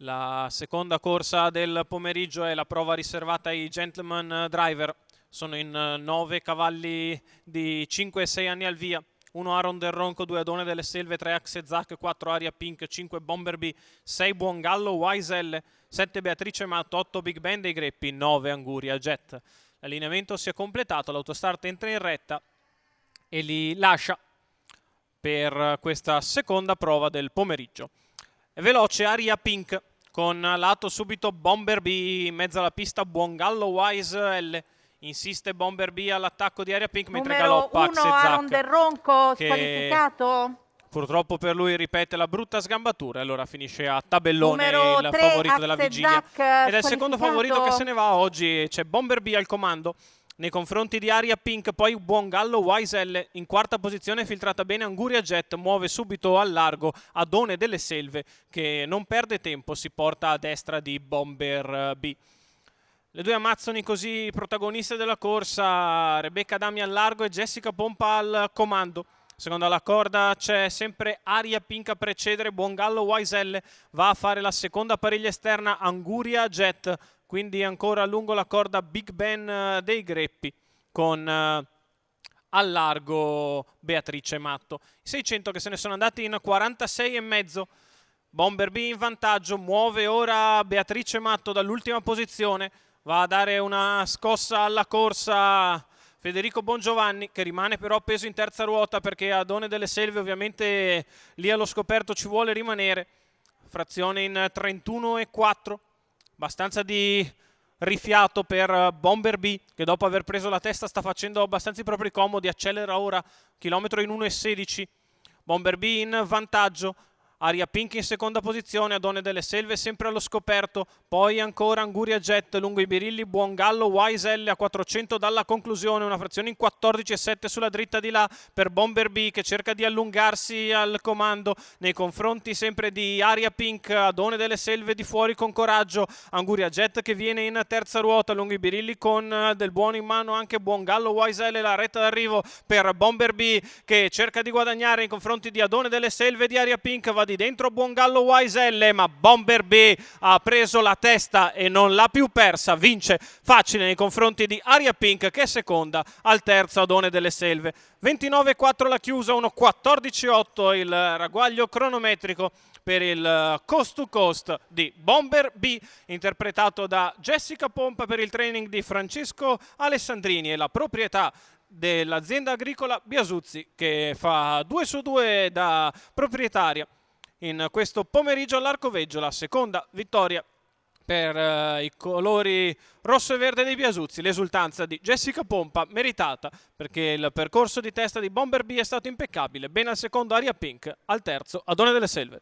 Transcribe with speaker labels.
Speaker 1: La seconda corsa del pomeriggio è la prova riservata ai Gentleman Driver. Sono in 9 cavalli di 5 e 6 anni al via. 1 Aaron del Ronco, 2 Adone delle Selve, 3 Axe Zac, 4 Aria Pink, 5 Bomber B, 6 Buongallo Wise L, 7 Beatrice Matto, 8 Big Ben dei Greppi, 9 Anguria Jet. L'allineamento si è completato, l'autostart entra in retta e li lascia per questa seconda prova del pomeriggio. È veloce Aria Pink con lato subito Bomber B in mezzo alla pista, Buongallo Wise L. Insiste Bomber B all'attacco di Aria Pink mentre galoppa Axe Zac.
Speaker 2: Aaron del Ronco squalificato.
Speaker 1: Purtroppo per lui ripete la brutta sgambatura e allora finisce a tabellone il favorito della vigilia. Ed è il secondo favorito che se ne va oggi. C'è Bomber B al comando nei confronti di Aria Pink, poi Buongallo Wise L in quarta posizione, filtrata bene Anguria Jet, muove subito al largo Adone delle Selve che non perde tempo, si porta a destra di Bomber B. Le due Amazzoni così protagoniste della corsa, Rebecca Dami al largo e Jessica Pompa al comando. Secondo alla corda c'è sempre Aria Pink a precedere, Buongallo Wise L va a fare la seconda pariglia esterna Anguria Jet, quindi ancora lungo la corda Big Ben dei Greppi con al largo Beatrice Matto. I 600 che se ne sono andati in 46,5. Bomber B in vantaggio, muove ora Beatrice Matto dall'ultima posizione, va a dare una scossa alla corsa Federico Bongiovanni, che rimane però appeso in terza ruota perché Adone delle Selve ovviamente lì allo scoperto ci vuole rimanere. Frazione in 31,4, abbastanza di rifiato per Bomber B che dopo aver preso la testa sta facendo abbastanza i propri comodi, accelera ora, chilometro in 1,16. Bomber B in vantaggio, Aria Pink in seconda posizione, Adone delle Selve sempre allo scoperto, poi ancora Anguria Jet lungo i birilli, Buongallo Wise L a 400 dalla conclusione, una frazione in 14,7 sulla dritta di là per Bomber B che cerca di allungarsi al comando nei confronti sempre di Aria Pink, Adone delle Selve di fuori con coraggio, Anguria Jet che viene in terza ruota lungo i birilli con del buono in mano anche Buongallo Wise L, la retta d'arrivo per Bomber B che cerca di guadagnare nei confronti di Adone delle Selve e di Aria Pink, va di dentro Buongallo Wise L ma Bomber B ha preso la testa e non l'ha più persa, vince facile nei confronti di Aria Pink che è seconda, al terzo Adone delle Selve. 29,4 la chiusa, 1,14,8 il ragguaglio cronometrico per il coast to coast di Bomber B, interpretato da Jessica Pompa per il training di Francesco Alessandrini e la proprietà dell'azienda agricola Biasuzzi che fa 2 su 2 da proprietaria in questo pomeriggio all'Arcoveggio, la seconda vittoria per i colori rosso e verde dei Biasuzzi, l'esultanza di Jessica Pompa meritata perché il percorso di testa di Bomber B è stato impeccabile, bene al secondo Aria Pink, al terzo Adone delle Selve.